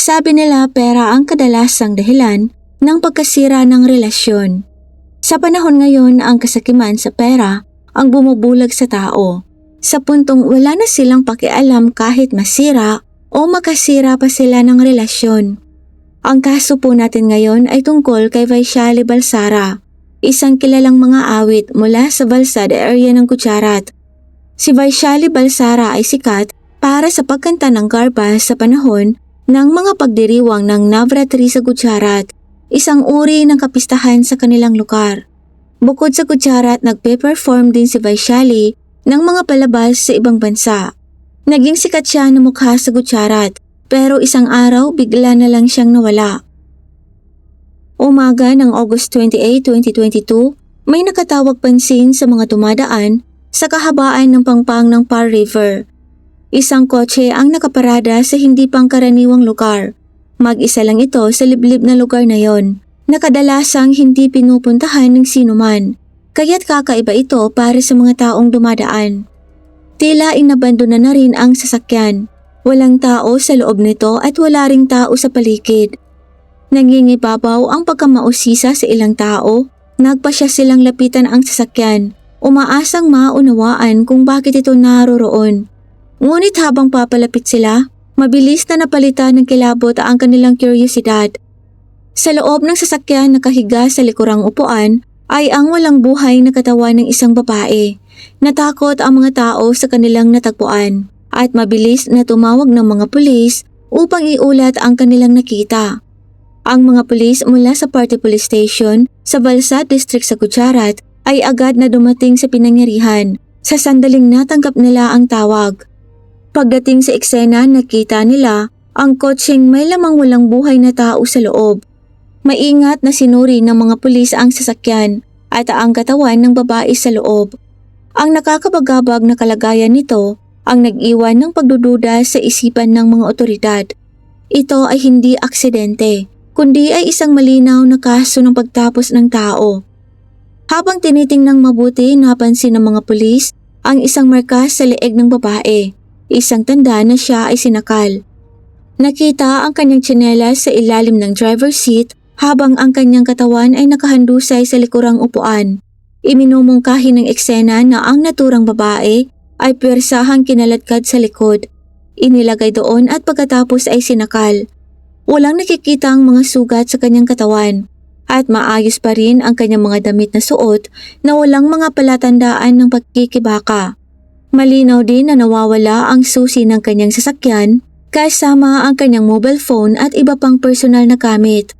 Sabi nila pera ang kadalasang dahilan ng pagkasira ng relasyon. Sa panahon ngayon, ang kasakiman sa pera ang bumubulag sa tao. Sa puntong wala na silang pakialam kahit masira o makasira pa sila ng relasyon. Ang kaso po natin ngayon ay tungkol kay Vaishali Balsara, isang kilalang mga awit mula sa Valsad area ng Gujarat. Si Vaishali Balsara ay sikat para sa pagkanta ng garba sa panahon ng mga pagdiriwang ng Navratri sa Gujarat, isang uri ng kapistahan sa kanilang lugar. Bukod sa Gujarat, nagpe-perform din si Vaishali ng mga palabas sa ibang bansa. Naging sikat siya na mukha sa Gujarat, pero isang araw bigla na lang siyang nawala. Umaga ng August 28, 2022, may nakatawag pansin sa mga dumadaan sa kahabaan ng pangpang ng Par River. Isang kotse ang nakaparada sa hindi pangkaraniwang lugar. Mag-isa lang ito sa liblib na lugar na yon, na kadalasang hindi pinupuntahan ng sinuman, kaya't kakaiba ito para sa mga taong dumadaan. Tila inabandona na rin ang sasakyan. Walang tao sa loob nito at wala ring tao sa paligid. Nangingibabaw ang pagkamausisa sa ilang tao, nagpasya silang lapitan ang sasakyan, umaasang maunawaan kung bakit ito naroroon. Ngunit habang papalapit sila, mabilis na napalitan ng kilabot ang kanilang kuryosidad. Sa loob ng sasakyan nakahiga sa likurang upuan ay ang walang buhay na katawan ng isang babae. Natakot ang mga tao sa kanilang natagpuan at mabilis na tumawag ng mga pulis upang iulat ang kanilang nakita. Ang mga pulis mula sa Party Police Station sa Valsad District sa Gujarat ay agad na dumating sa pinangyarihan. Sa sandaling natanggap nila ang tawag. Pagdating sa eksena, nakita nila ang kotseng may lamang walang buhay na tao sa loob. Maingat na sinuri ng mga pulis ang sasakyan at ang katawan ng babae sa loob. Ang nakakabagabag na kalagayan nito ang nag-iwan ng pagdududa sa isipan ng mga otoridad. Ito ay hindi aksidente, kundi ay isang malinaw na kaso ng pagtapos ng tao. Habang tinitingnang mabuti, napansin ng mga pulis ang isang marka sa leeg ng babae. Isang tanda na siya ay sinakal. Nakita ang kanyang tsinelas sa ilalim ng driver's seat habang ang kanyang katawan ay nakahandusay sa likurang upuan. Iminumungkahi ng eksena na ang naturang babae ay pwersahang kinaladkad sa likod. Inilagay doon at pagkatapos ay sinakal. Walang nakikita ang mga sugat sa kanyang katawan at maayos pa rin ang kanyang mga damit na suot na walang mga palatandaan ng pagkikibaka. Malinaw din na nawawala ang susi ng kanyang sasakyan kasama ang kanyang mobile phone at iba pang personal na gamit.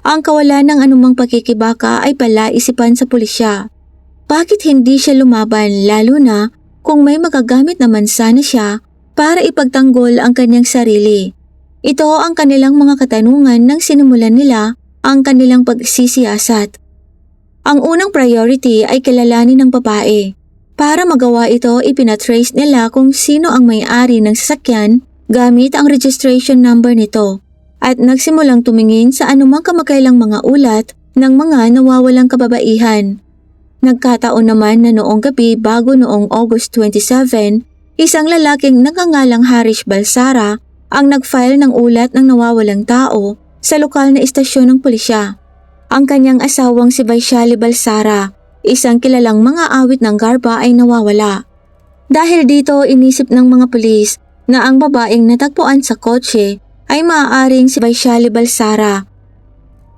Ang kawalan ng anumang pagkikibaka ay palaisipan sa pulisya. Bakit hindi siya lumaban lalo na kung may magagamit naman sana siya para ipagtanggol ang kanyang sarili? Ito ang kanilang mga katanungan nang sinimulan nila ang kanilang pagsisiyasat. Ang unang priority ay kilalanin ng babae. Para magawa ito, ipinatrace nila kung sino ang may-ari ng sasakyan gamit ang registration number nito at nagsimulang tumingin sa anumang kamakailang mga ulat ng mga nawawalang kababaihan. Nagkataon naman na noong gabi bago noong August 27, isang lalaking nagngangalang Harish Balsara ang nag-file ng ulat ng nawawalang tao sa lokal na istasyon ng pulisya. Ang kanyang asawang si Vaishali Balsara, isang kilalang mga awit ng garba, ay nawawala. Dahil dito, inisip ng mga pulis na ang babaeng natagpuan sa kotse ay maaaring si Vaishali Balsara.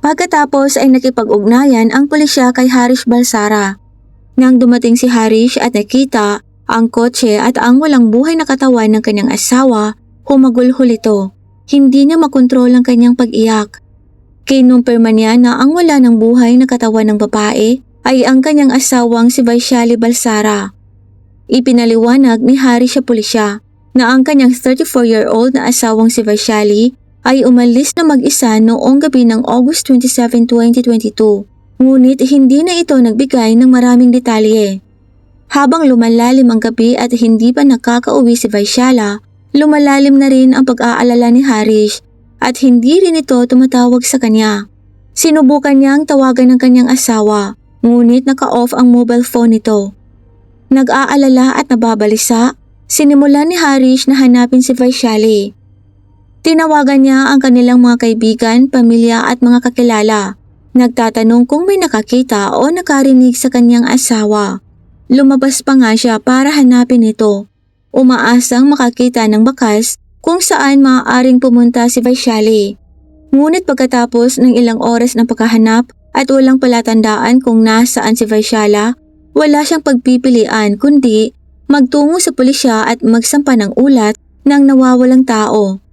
Pagkatapos ay nakipag-ugnayan ang pulisya kay Harish Balsara. Nang dumating si Harish at nakita ang kotse at ang walang buhay na katawan ng kanyang asawa, humagulhol ito. Hindi niya makontrol ang kanyang pag-iyak. Kinumpirma niya na ang wala ng buhay na katawan ng babae ay ang kanyang asawang si Vaishali Balsara. Ipinaliwanag ni Harish sa pulisya na ang kanyang 34-year-old na asawang si Vaishali ay umalis na mag-isa noong gabi ng August 27, 2022. Ngunit hindi na ito nagbigay ng maraming detalye. Habang lumalalim ang gabi at hindi pa nakakauwi si Vaishala, lumalalim na rin ang pag-aalala ni Harish at hindi rin ito tumatawag sa kanya. Sinubukan niyang tawagan ng kanyang asawa, ngunit naka-off ang mobile phone nito. Nag-aalala at nababalisa, sinimulan ni Harish na hanapin si Vaishali. Tinawagan niya ang kanilang mga kaibigan, pamilya at mga kakilala. Nagtatanong kung may nakakita o nakarinig sa kanyang asawa. Lumabas pa nga siya para hanapin ito. Umaasang makakita ng bakas kung saan maaaring pumunta si Vaishali. Ngunit pagkatapos ng ilang oras ng paghahanap at walang palatandaan kung nasaan si Vaishala, wala siyang pagpipilian kundi magtungo sa pulisya at magsampa ng ulat ng nawawalang tao.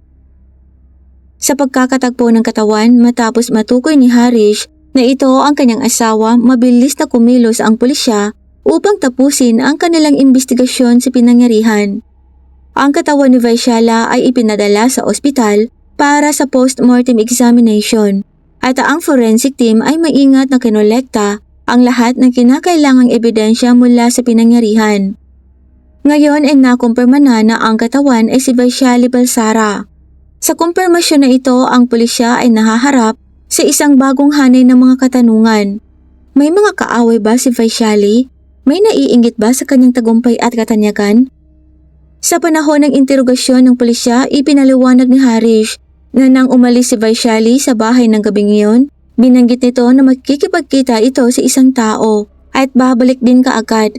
Sa pagkakatagpo ng katawan matapos matukoy ni Harish na ito ang kanyang asawa, mabilis na kumilos ang pulisya upang tapusin ang kanilang investigasyon sa pinangyarihan. Ang katawan ni Vaishala ay ipinadala sa ospital para sa post-mortem examination at ang forensic team ay maingat na kinolekta ang lahat ng kinakailangang ebidensya mula sa pinangyarihan. Ngayon ay nakumpirma na ang katawan ay si Vaishali Balsara. Sa kumpirmasyon na ito, ang pulisya ay nahaharap sa isang bagong hanay ng mga katanungan. May mga kaaway ba si Vaishali? May naiinggit ba sa kanyang tagumpay at katanyagan? Sa panahon ng interogasyon ng pulisya, ipinaliwanag ni Harish na nang umalis si Vaishali sa bahay ng gabing iyon, binanggit nito na magkikipagkita ito sa isang tao at babalik din kaagad.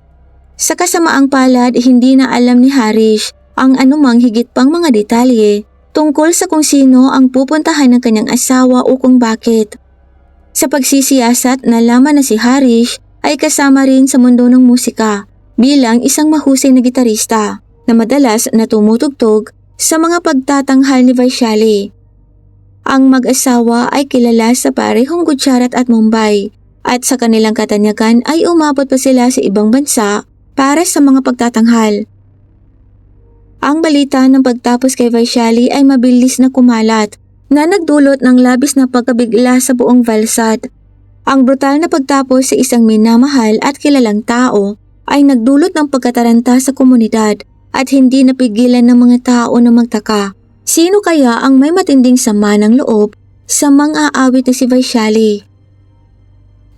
Sa kasamaang palad, hindi na alam ni Harish ang anumang higit pang mga detalye tungkol sa kung sino ang pupuntahan ng kanyang asawa o kung bakit. Sa pagsisiyasat, nalaman na si Harish ay kasama rin sa mundo ng musika bilang isang mahusay na gitarista na madalas na tumutugtog sa mga pagtatanghal ni Vaishali. Ang mag-asawa ay kilala sa parehong Gujarat at Mumbai at sa kanilang katanyagan ay umabot pa sila sa ibang bansa para sa mga pagtatanghal. Ang balita ng pagtapos kay Vaishali ay mabilis na kumalat na nagdulot ng labis na pagkabigla sa buong Valsad. Ang brutal na pagtapos sa isang minamahal at kilalang tao ay nagdulot ng pagkataranta sa komunidad at hindi napigilan ng mga tao na magtaka. Sino kaya ang may matinding sama ng loob sa mang-aawit na si Vaishali?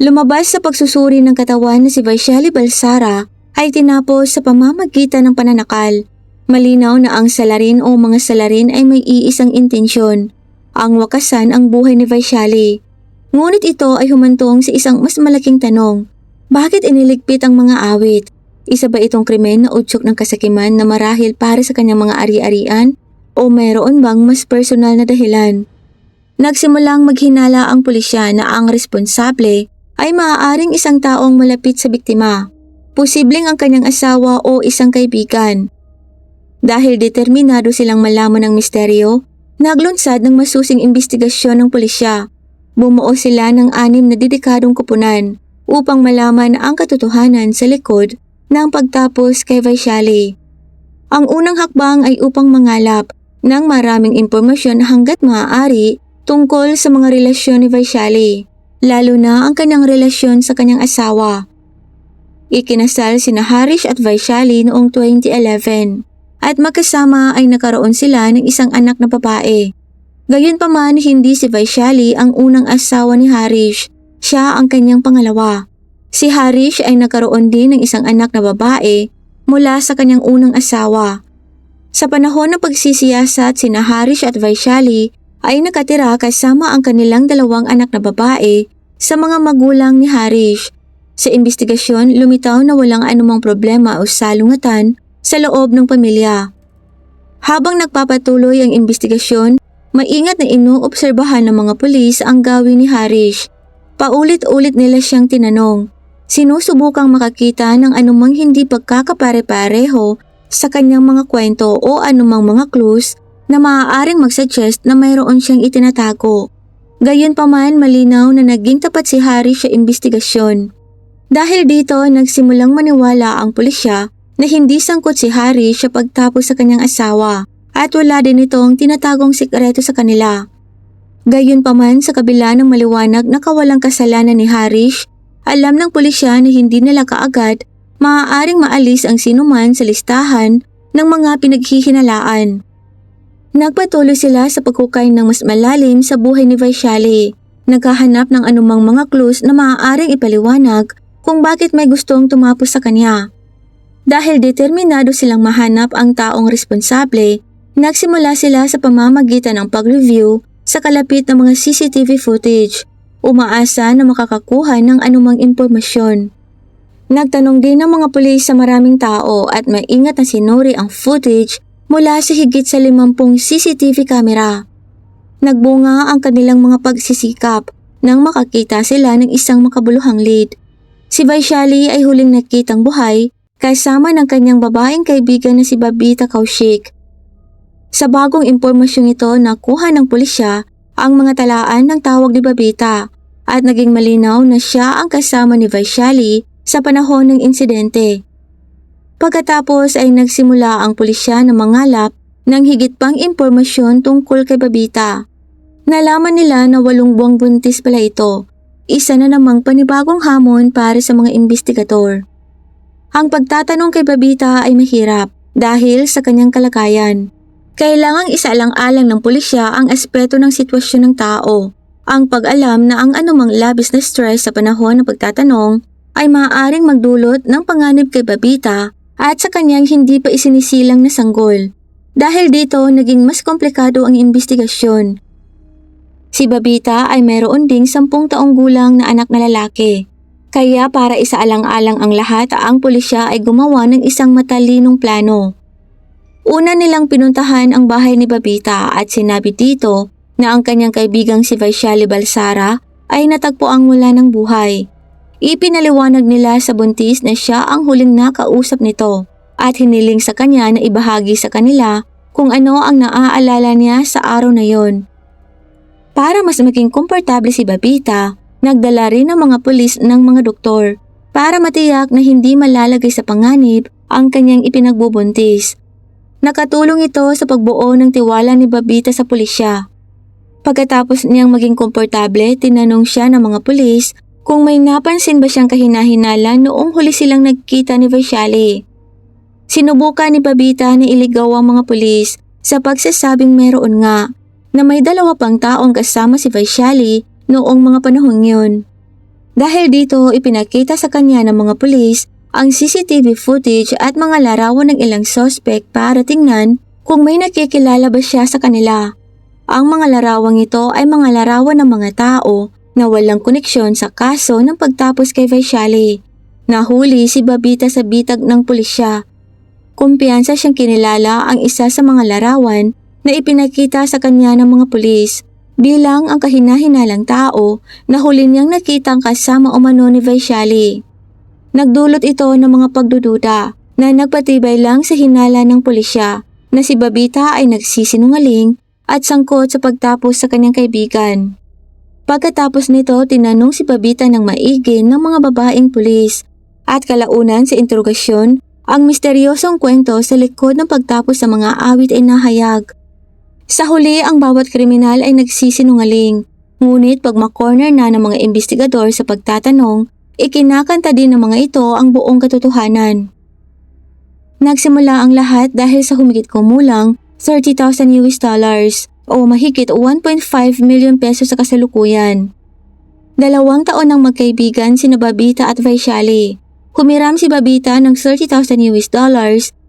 Lumabas sa pagsusuri ng katawan na si Vaishali Balsara ay tinapos sa pamamagitan ng pananakal. Malinaw na ang salarin o mga salarin ay may iisang intensyon, ang wakasan ang buhay ni Vaishali. Ngunit ito ay humantong sa isang mas malaking tanong. Bakit iniligpit ang mga awit? Isa ba itong krimen na udyok ng kasakiman na marahil para sa kanyang mga ari-arian o mayroon bang mas personal na dahilan? Nagsimulang maghinala ang pulisya na ang responsable ay maaaring isang taong malapit sa biktima. Posibleng ang kanyang asawa o isang kaibigan. Dahil determinado silang malaman ang misteryo, naglunsad ng masusing investigasyon ng pulisya. Bumuo sila ng 6 na dedikadong koponan upang malaman ang katotohanan sa likod ng pagtapos kay Vaishali. Ang unang hakbang ay upang mangalap ng maraming impormasyon hanggat maaari tungkol sa mga relasyon ni Vaishali, lalo na ang kanyang relasyon sa kanyang asawa. Ikinasal sina Harish at Vaishali noong 2011. At magkasama ay nakaroon sila ng isang anak na babae. Gayunpaman, hindi si Vaishali ang unang asawa ni Harish, siya ang kanyang pangalawa. Si Harish ay nagkaroon din ng isang anak na babae mula sa kanyang unang asawa. Sa panahon ng pagsisiyasat, sina Harish at Vaishali ay nakatira kasama ang kanilang 2 anak na babae sa mga magulang ni Harish. Sa investigasyon, lumitaw na walang anumang problema o salungatan sa loob ng pamilya. Habang nagpapatuloy ang investigasyon, maingat na inuobserbahan ng mga pulis ang gawin ni Harish. Paulit-ulit nila siyang tinanong. Sinusubukang makakita ng anumang hindi pagkakapare-pareho sa kanyang mga kwento o anumang mga clues na maaaring magsuggest na mayroon siyang itinatago. Gayunpaman, malinaw na naging tapat si Harish sa investigasyon. Dahil dito, nagsimulang maniwala ang pulisya na hindi sangkot si Harish sa pagtapos sa kanyang asawa at wala din itong tinatagong sikreto sa kanila. Gayunpaman, sa kabila ng maliwanag na kawalang kasalanan ni Harish, alam ng pulisya na hindi nila kaagad maaaring maalis ang sinuman sa listahan ng mga pinaghihinalaan. Nagpatuloy sila sa pagkukay ng mas malalim sa buhay ni Vaishali, naghahanap ng anumang mga clues na maaaring ipaliwanag kung bakit may gustong tumapos sa kanya. Dahil determinado silang mahanap ang taong responsable, Nagsimula sila sa pamamagitan ng pag-review sa kalapit ng mga CCTV footage, umaasa na makakakuha ng anumang impormasyon. Nagtanong din ng mga pulis sa maraming tao at maingat na sinuri ang footage mula sa higit sa 50 CCTV camera. Nagbunga ang kanilang mga pagsisikap nang makakita sila ng isang makabuluhang lead. Si Vaishali ay huling nakitang buhay kasama ng kanyang babaeng kaibigan na si Babita Kaushik. Sa bagong impormasyong ito nakuha ng pulisya ang mga talaan ng tawag ni Babita at naging malinaw na siya ang kasama ni Vaishali sa panahon ng insidente. Pagkatapos ay nagsimula ang pulisya na mangalap ng higit pang impormasyon tungkol kay Babita. Nalaman nila na 8 buwang buntis pala ito, isa na namang panibagong hamon para sa mga investigador. Ang pagtatanong kay Babita ay mahirap dahil sa kanyang kalagayan. Kailangang isaalang-alang ng pulisya ang aspeto ng sitwasyon ng tao. Ang pag-alam na ang anumang labis na stress sa panahon ng pagtatanong ay maaaring magdulot ng panganib kay Babita at sa kanyang hindi pa isinisilang na sanggol. Dahil dito, naging mas komplikado ang investigasyon. Si Babita ay mayroon ding 10 taong gulang na anak na lalaki. Kaya para isaalang-alang ang lahat, ang pulisya ay gumawa ng isang matalinong plano. Una nilang pinuntahan ang bahay ni Babita at sinabi dito na ang kanyang kaibigang si Vaishali Balsara ay natagpuang wala ng buhay. Ipinaliwanag nila sa buntis na siya ang huling nakausap nito at hiniling sa kanya na ibahagi sa kanila kung ano ang naaalala niya sa araw na yon. Para mas maging komportable si Babita, nagdala rin ng mga pulis ng mga doktor para matiyak na hindi malalagay sa panganib ang kanyang ipinagbubuntis. Nakatulong ito sa pagbuo ng tiwala ni Babita sa pulisya. Pagkatapos niyang maging komportable, tinanong siya ng mga pulis kung may napansin ba siyang kahinahinala noong huli silang nagkita ni Vaishali. Sinubukan ni Babita na iligaw ang mga pulis sa pagsasabing meron nga na may 2 pang taong kasama si Vaishali noong mga panahong yun. Dahil dito, ipinakita sa kanya ng mga pulis ang CCTV footage at mga larawan ng ilang suspect para tingnan kung may nakikilala ba siya sa kanila. Ang mga larawang ito ay mga larawan ng mga tao na walang koneksyon sa kaso ng pagtapos kay Vaishali. Nahuli si Babita sa bitag ng pulisya. Kumpiyansa siyang kinilala ang isa sa mga larawan na ipinakita sa kanya ng mga pulis bilang ang kahinahinalang tao na huli niyang nakitang kasama umano ni Vaishali. Nagdulot ito ng mga pagdududa na nagpatibay lang sa hinala ng pulisya na si Babita ay nagsisinungaling at sangkot sa pagtapos sa kanyang kaibigan. Pagkatapos nito, tinanong si Babita ng maigi ng mga babaeng pulis at kalaunan sa interogasyon ang misteryosong kwento sa likod ng pagtapos sa mga awit ay nahayag. Sa huli, ang bawat kriminal ay nagsisinungaling, ngunit pag makorner na ng mga investigador sa pagtatanong, ikinakanta din ng mga ito ang buong katotohanan. Nagsimula ang lahat dahil sa humigit kumulang $30,000 o mahigit 1.5 million pesos sa kasalukuyan. 2 taon ng magkaibigan sina Babita at Vaishali. Humiram si Babita ng $30,000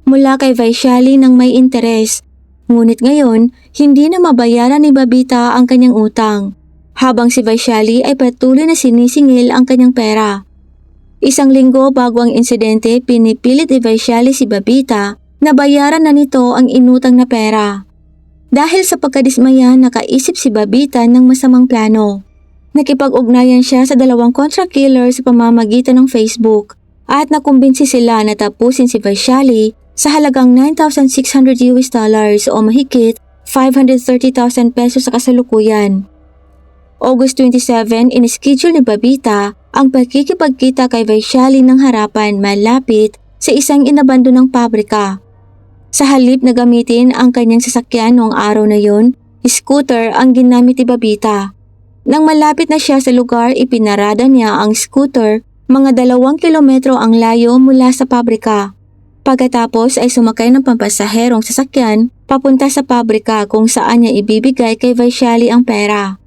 mula kay Vaishali ng may interes. Ngunit ngayon, hindi na mabayaran ni Babita ang kanyang utang, habang si Vaishali ay patuloy na sinisingil ang kanyang pera. 1 linggo bago ang insidente, pinipilit ni Vaishali si Babita na bayaran na nito ang inutang na pera. Dahil sa pagkadismaya, nakaisip si Babita ng masamang plano. Nakipag-ugnayan siya sa 2 contract killer sa pamamagitan ng Facebook at nakumbinsi sila na tapusin si Vaishali sa halagang $9,600 o mahigit 530,000 pesos sa kasalukuyan. August 27, inischedule ni Babita ang pagkikipagkita kay Vaishali ng harapan malapit sa isang inabandonang pabrika. Sa halip na gamitin ang kanyang sasakyan noong araw na yon, scooter ang ginamit ni Babita. Nang malapit na siya sa lugar, ipinarada niya ang scooter mga 2 kilometro ang layo mula sa pabrika. Pagkatapos ay sumakay ng pampasaherong sasakyan papunta sa pabrika kung saan niya ibibigay kay Vaishali ang pera.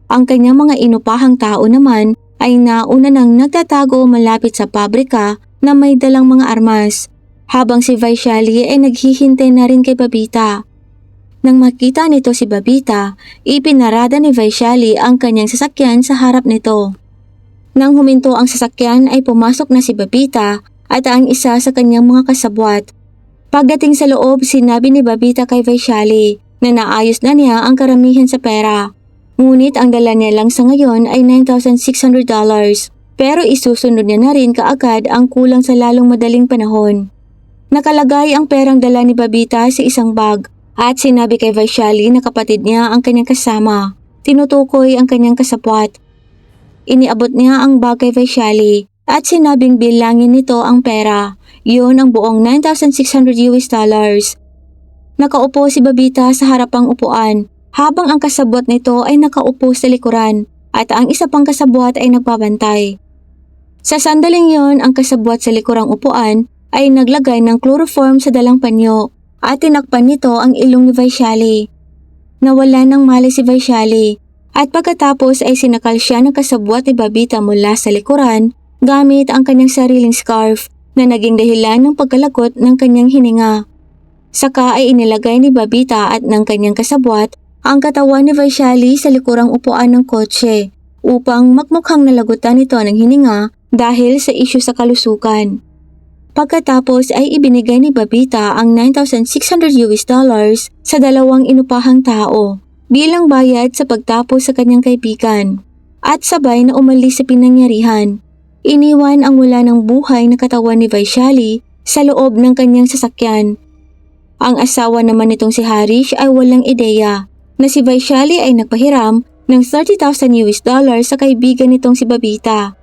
Ang kanyang mga inupahang tao naman ay nauna nang nagtatago malapit sa pabrika na may dalang mga armas, habang si Vaishali ay naghihintay na rin kay Babita. Nang makita nito si Babita, ipinarada ni Vaishali ang kanyang sasakyan sa harap nito. Nang huminto ang sasakyan ay pumasok na si Babita at ang isa sa kanyang mga kasabwat. Pagdating sa loob, sinabi ni Babita kay Vaishali na naayos na niya ang karamihan sa pera. Ngunit ang dala niya lang sa ngayon ay $9,600 pero isusunod niya na rin kaagad ang kulang sa lalong madaling panahon. Nakalagay ang perang dala ni Babita sa isang bag at sinabi kay Vaishali na kapatid niya ang kanyang kasama. Tinutukoy ang kanyang kasabwat. Iniabot niya ang bag kay Vaishali at sinabing bilangin nito ang pera. Yun ang buong $9,600. Nakaupo si Babita sa harapang upuan habang ang kasabwat nito ay nakaupo sa likuran at ang isa pang kasabwat ay nagbabantay. Sa sandaling yon, ang kasabwat sa likurang upuan ay naglagay ng chloroform sa dalang panyo at tinakpan nito ang ilong ni Vaishali. Nawala ng malay si Vaishali at pagkatapos ay sinakal siya ng kasabwat ni Babita mula sa likuran gamit ang kanyang sariling scarf na naging dahilan ng pagkalagot ng kanyang hininga. Saka ay inilagay ni Babita at ng kanyang kasabwat ang katawan ni Vaishali sa likurang upuan ng kotse upang magmukhang nalagutan nito ng hininga dahil sa isyu sa kalusukan. Pagkatapos ay ibinigay ni Babita ang $9,600 sa dalawang inupahang tao bilang bayad sa pagtapos sa kanyang kaibigan at sabay na umalis sa pinangyarihan. Iniwan ang wala ng buhay na katawan ni Vaishali sa loob ng kanyang sasakyan. Ang asawa naman nitong si Harish ay walang ideya na si Vaishali ay nagpahiram ng $30,000 sa kaibigan nitong si Babita.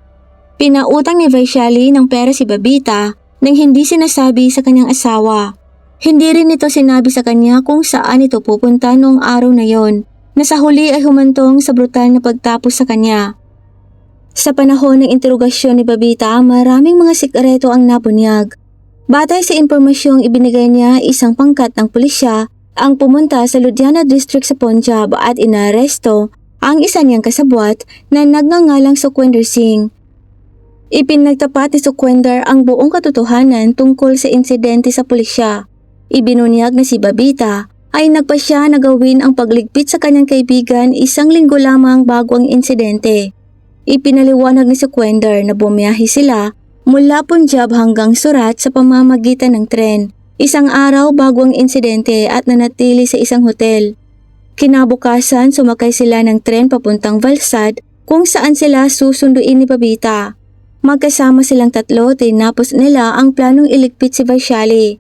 Pinautang ni Vaishali ng pera si Babita nang hindi sinasabi sa kanyang asawa. Hindi rin ito sinabi sa kanya kung saan ito pupunta noong araw na yon, na sa huli ay humantong sa brutal na pagtapos sa kanya. Sa panahon ng interogasyon ni Babita, maraming mga sikreto ang nabunyag. Batay sa impormasyong ibinigay niya, isang pangkat ng pulisya ang pumunta sa Ludhiana District sa Punjab at inaresto ang isa niyang kasabwat na nagngangalang Sukhwinder Singh. Ipinagtapat ni Sukhwinder ang buong katotohanan tungkol sa insidente sa pulisya. Ibinunyag na si Babita ay nagpasya na gawin ang pagligpit sa kanyang kaibigan 1 linggo lamang bago ang insidente. Ipinaliwanag ni Sukhwinder na bumiyahe sila mula Punjab hanggang Surat sa pamamagitan ng tren, 1 araw bago ang insidente at nanatili sa isang hotel. Kinabukasan sumakay sila ng tren papuntang Valsad kung saan sila susunduin ni Babita. Magkasama silang tatlo, tinapos nila ang planong iligpit si Vaishali.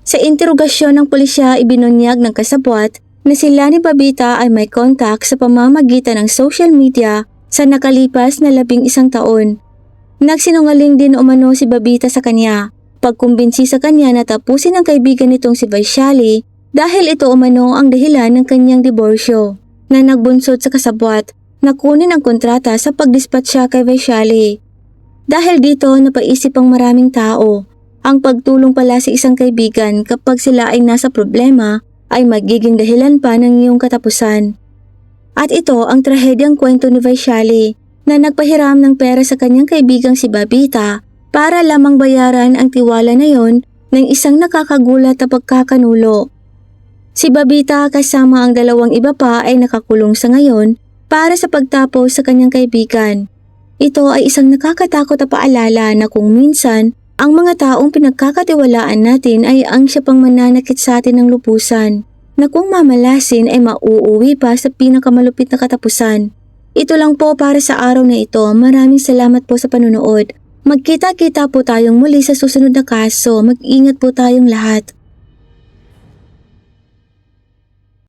Sa interogasyon ng pulisya, ibinunyag ng kasabwat na sila ni Babita ay may contact sa pamamagitan ng social media sa nakalipas na 11 taon. Nagsinungaling din umano si Babita sa kanya, pagkumbinsi sa kanya na tapusin ang kaibigan nitong si Vaishali dahil ito umano ang dahilan ng kanyang diborsyo, na nagbunsod sa kasabwat na kunin ang kontrata sa pagdispatcha kay Vaishali. Dahil dito napaisip ang maraming tao, ang pagtulong pala sa isang kaibigan kapag sila ay nasa problema ay magiging dahilan pa ng iyong katapusan. At ito ang trahedyang kwento ni Vaishali na nagpahiram ng pera sa kanyang kaibigang si Babita para lamang bayaran ang tiwala na yon ng isang nakakagulat na pagkakanulo. Si Babita kasama ang 2 iba pa ay nakakulong sa ngayon para sa pagtapos sa kanyang kaibigan. Ito ay isang nakakatakot na paalala na kung minsan ang mga taong pinagkakatiwalaan natin ay ang siya pang mananakit sa atin ng lubusan, na kung mamalasin ay mauuwi pa sa pinakamalupit na katapusan. Ito lang po para sa araw na ito. Maraming salamat po sa panunood. Magkita-kita po tayong muli sa susunod na kaso. Mag-ingat po tayong lahat.